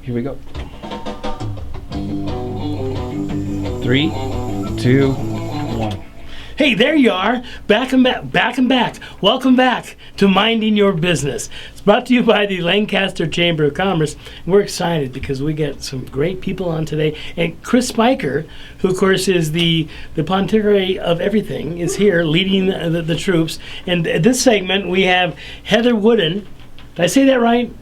Here we go. 3, 2, 1. Hey, there you are. Back and back. Welcome back to Minding Your Business. It's brought to you by the Lancaster Chamber of Commerce. We're excited because we get some great people on today. And Chris Spiker, who of course is the pontificate of everything, is here leading the troops. And this segment we have Heather Wooden. Did I say that right?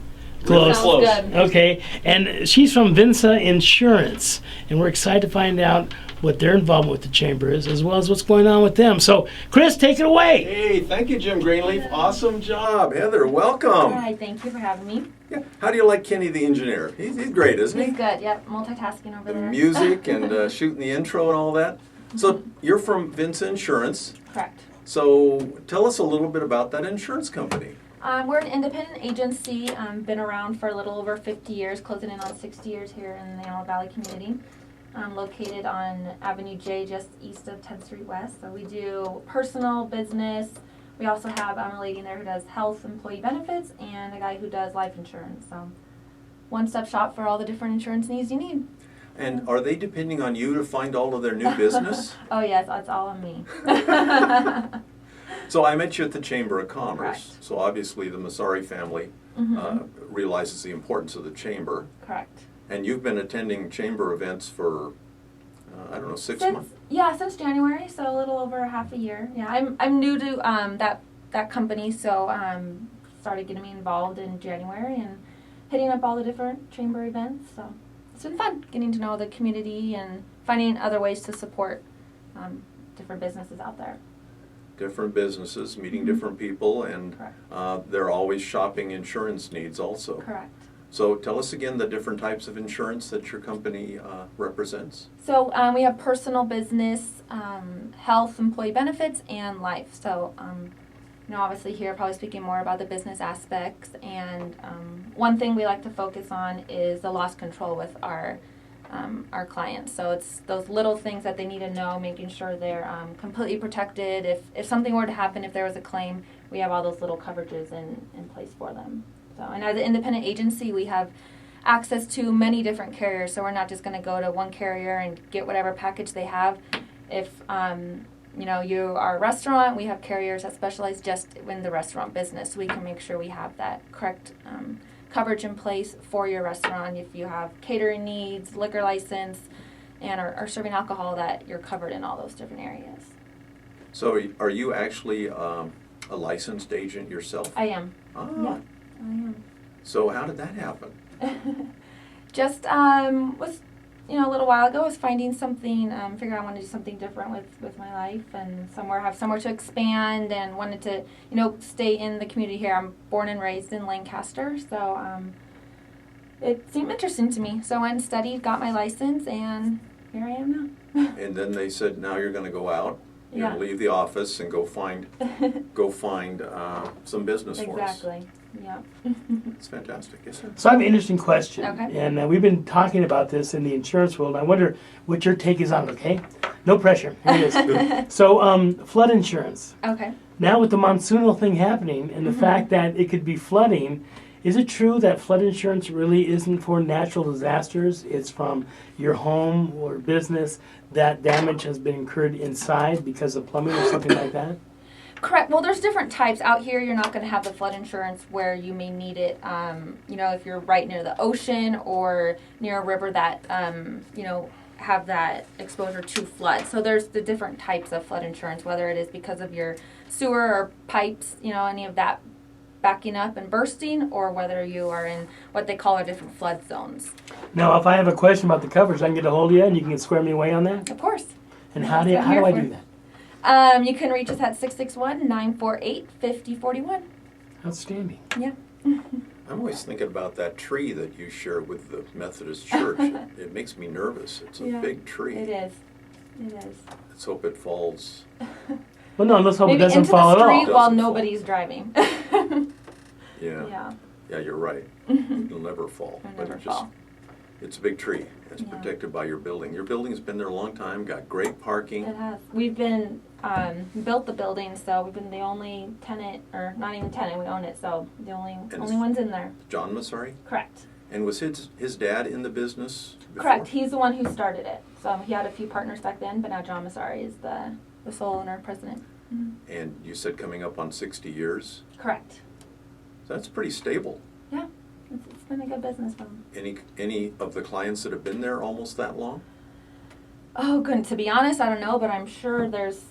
Close. Close. Good. Okay. And she's from Vinsa Insurance. And we're excited to find out what their involvement with the chamber is, as well as what's going on with them. So, Chris, take it away. Hey, thank you, Jim Greenleaf. Awesome job. Heather, welcome. Hi, thank you for having me. Yeah. How do you like Kenny the engineer? He's great, isn't he? He's good, yep. Multitasking over The there. music and shooting the intro and all that. So, you're from Vinsa Insurance. Correct. So, tell us a little bit about that insurance company. We're an independent agency, been around for a little over 50 years, closing in on 60 years here in the Antelope Valley community. Located on Avenue J, just east of 10th Street West. So we do personal, business. We also have a lady in there who does health, employee benefits, and a guy who does life insurance. So one-stop shop for all the different insurance needs you need. And are they depending on you to find all of their new business? Oh yes, it's all on me. So I met you at the Chamber of Commerce. Correct. So obviously the Massari family realizes the importance of the chamber. Correct. And you've been attending chamber events for, I don't know, six months? Yeah, since January, so a little over half a year. Yeah, I'm new to that company, so started getting me involved in January and hitting up all the different chamber events. So it's been fun getting to know the community and finding other ways to support different businesses out there. Different businesses, meeting different people, and they're always shopping insurance needs also. Correct. So tell us again the different types of insurance that your company represents. So we have personal, business, health, employee benefits, and life. So obviously here probably speaking more about the business aspects. And one thing we like to focus on is the loss control with our clients. So it's those little things that they need to know, making sure they're completely protected. If something were to happen, if there was a claim, we have all those little coverages in place for them. So, and as an independent agency, we have access to many different carriers. So we're not just going to go to one carrier and get whatever package they have. If you are a restaurant, we have carriers that specialize just in the restaurant business. So we can make sure we have that correct coverage in place for your restaurant. If you have catering needs, liquor license, and are serving alcohol, that you're covered in all those different areas. So are you actually a licensed agent yourself? I am. Ah. Yeah, I am. So how did that happen? Just was a little while ago, I was finding something, figuring I wanted to do something different with my life and have somewhere to expand, and wanted to stay in the community here. I'm born and raised in Lancaster, so it seemed interesting to me. So I went and studied, got my license, and here I am now. And then they said, now you're going to go out. You're Yeah. going to leave the office and go find some business for us. Exactly. Yeah. It's fantastic, isn't it? So I have an interesting question. Okay. And we've been talking about this in the insurance world. I wonder what your take is on it, okay? No pressure. Here it is. So flood insurance. Okay. Now with the monsoonal thing happening and the fact that it could be flooding, is it true that flood insurance really isn't for natural disasters? It's from your home or business that damage has been incurred inside because of plumbing or something like that? Correct. Well, there's different types. Out here, you're not going to have the flood insurance where you may need it, if you're right near the ocean or near a river that, have that exposure to flood. So there's the different types of flood insurance, whether it is because of your sewer or pipes, any of that backing up and bursting, or whether you are in what they call our different flood zones. Now, if I have a question about the coverage, I can get a hold of you and you can square me away on that? Of course. And how do I do that? You can reach us at 661-948-5041. Outstanding. Yeah. I'm always thinking about that tree that you share with the Methodist Church. It makes me nervous. It's a big tree. It is. It is. Let's hope it falls. Well, no, let's hope Maybe it doesn't into fall the at all. street while Doesn't fall. nobody's driving. Yeah. Yeah, you're right. It'll never fall. It'll But never it just, fall. it's a big tree. It's Yeah. protected by your building. Your building's been there a long time, got great parking. It has. We've been built the building, so we've been the only tenant, or not even tenant. We own it, so the only it's- ones in there. John Massari? Correct. And was his dad in the business before? Correct. He's the one who started it. So he had a few partners back then, but now John Massari is the sole owner, president. Mm-hmm. And you said coming up on 60 years? Correct. So that's pretty stable. Yeah, it's been a good business for him. Any of the clients that have been there almost that long? Oh, good. To be honest, I don't know, but I'm sure there's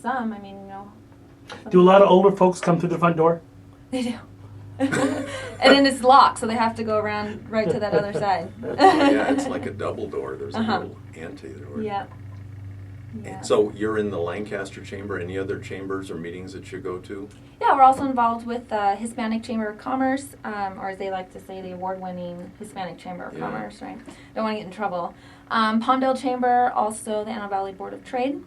some. I mean, you know. Do a lot of older folks come through the front door? They do. And then it's locked, so they have to go around right to that other side. Yeah, it's like a double door. There's a little ante-door. Yeah. And so you're in the Lancaster Chamber. Any other chambers or meetings that you go to? Yeah, we're also involved with the Hispanic Chamber of Commerce, or as they like to say, the award-winning Hispanic Chamber of Commerce, right? Don't want to get in trouble. Palmdale Chamber, also the Antelope Valley Board of Trade,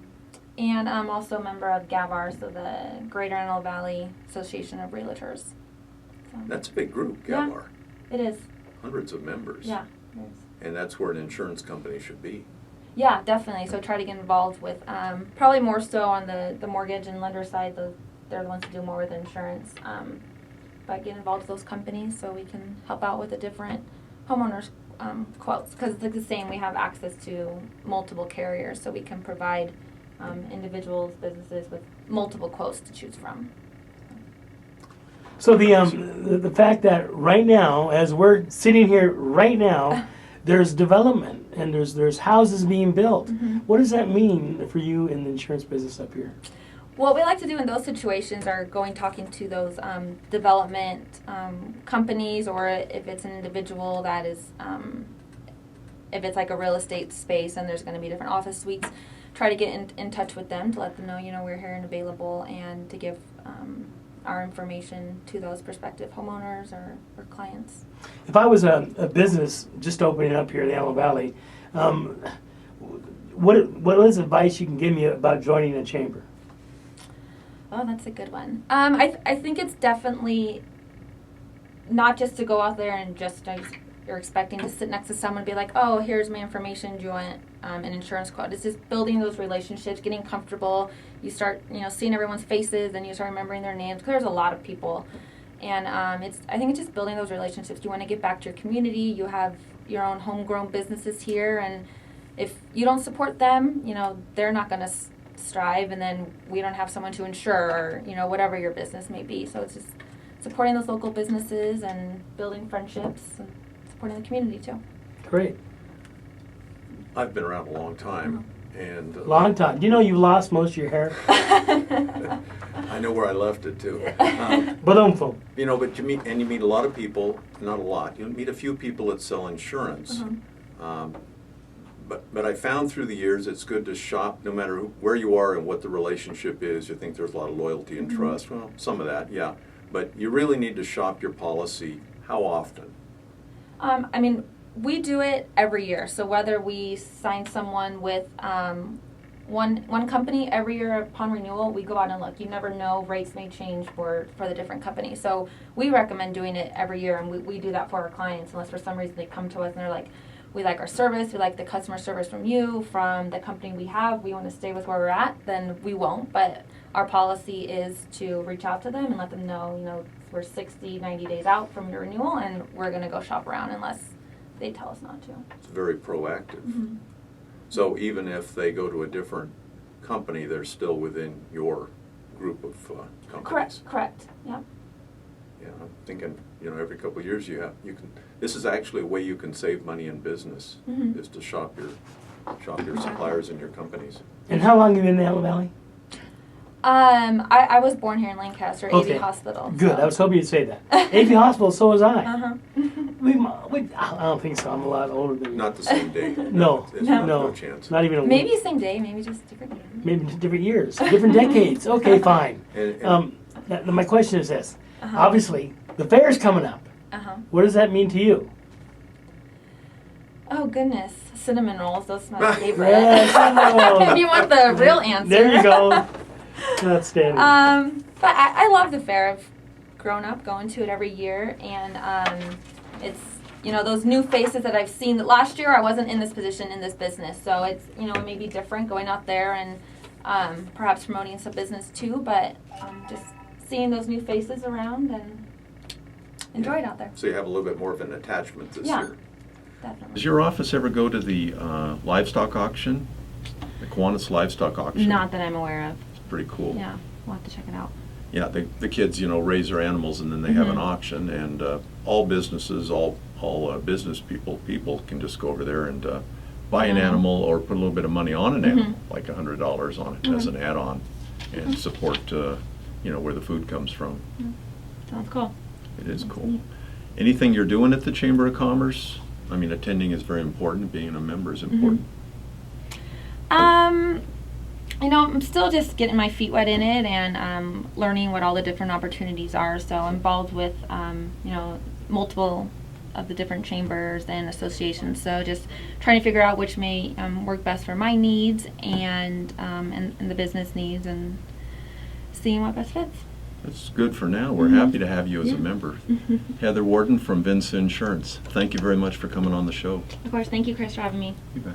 and I'm also a member of GAVAR, so the Greater Antelope Valley Association of Realtors. So, That's a big group, Yeah. GAVAR. it is. Hundreds of members. Yeah, it is. And that's where an insurance company should be. Yeah, definitely. So try to get involved with, probably more so on the mortgage and lender side. They're the ones who do more with insurance. But get involved with those companies so we can help out with the different homeowners quotes. Because it's like the same, we have access to multiple carriers, so we can provide individuals, businesses with multiple quotes to choose from. So the fact that right now, as we're sitting here right now, there's development and there's houses being built. Mm-hmm. What does that mean for you in the insurance business up here? What we like to do in those situations are talking to those development companies, or if it's an individual that is, if it's like a real estate space and there's going to be different office suites, try to get in touch with them to let them know, we're here and available, and to give our information to those prospective homeowners or clients. If I was a business just opening up here in the Antelope Valley, what is advice you can give me about joining a chamber? Oh, that's a good one. I think it's definitely not just to go out there and just you're expecting to sit next to someone and be like, oh, here's my information, do you want an insurance quote? It's just building those relationships, getting comfortable. You start, seeing everyone's faces, and you start remembering their names, because there's a lot of people. And I think it's just building those relationships. You want to give back to your community. You have your own homegrown businesses here, and if you don't support them, they're not going to strive, and then we don't have someone to insure, or whatever your business may be. So it's just supporting those local businesses and building friendships and supporting the community too. Great. I've been around a long time. And Long time. Do you know you lost most of your hair? I know where I left it too. Ba-dum-fum. But you meet a lot of people, not a lot. You meet a few people that sell insurance. But I found through the years it's good to shop no matter where you are and what the relationship is. You think there's a lot of loyalty and trust. Well, some of that, yeah. But you really need to shop your policy. How often? We do it every year. So whether we sign someone with one company every year upon renewal, we go out and look. You never know, rates may change for the different companies. So we recommend doing it every year, and we do that for our clients, unless for some reason they come to us and they're like, we like our service, we like the customer service from you, from the company we have, we want to stay with where we're at, then we won't. But our policy is to reach out to them and let them know, we're 60, 90 days out from your renewal, and we're going to go shop around unless they tell us not to. It's very proactive. So even if they go to a different company, they're still within your group of companies. Correct. Yeah. Yeah, I'm thinking, every couple of years you can. This is actually a way you can save money in business, is to shop your suppliers and your companies. And how long have you been in the Antelope Valley? I was born here in Lancaster, Okay. AV Hospital. Good. So. I was hoping you'd say that. AV Hospital. So was I. Uh-huh. I don't think so. I'm a lot older than you. Not the same day. No. No chance. Not even a Maybe week. same day, maybe just different year. Maybe different years, different decades. Okay, fine. And My question is this. Uh-huh. Obviously, the fair's coming up. Uh-huh. What does that mean to you? Oh, goodness. Cinnamon rolls, those are my favorite. Yes, If you want the real answer. There you go. Outstanding. But I love the fair. I've grown up going to it every year, and it's, those new faces that I've seen. That last year I wasn't in this position in this business, so it's, it may be different going out there and perhaps promoting some business too, but just seeing those new faces around, and enjoy it out there. So you have a little bit more of an attachment this Yeah. year. Definitely. Does your office ever go to the livestock auction? The Kiwanis livestock auction? Not that I'm aware of. It's pretty cool. Yeah, we'll have to check it out. Yeah, the kids, raise their animals and then they have an Mhm. auction, and all businesses, all business people can just go over there and buy an Mhm. animal or put a little bit of money on an Mhm. animal, like $100 on it as Mhm. an add-on, and Mhm. support, where the food comes from. Sounds cool. It is That's cool. neat. Anything you're doing at the Chamber of Commerce? I mean, attending is very important, being a member is important. I'm still just getting my feet wet in it and learning what all the different opportunities are. So I'm involved with, multiple of the different chambers and associations. So just trying to figure out which may work best for my needs and the business needs, and seeing what best fits. That's good for now. We're Mhm. happy to have you as a Yeah. member. Heather Warden from Vinsa Insurance. Thank you very much for coming on the show. Of course, thank you, Chris, for having me. You bet.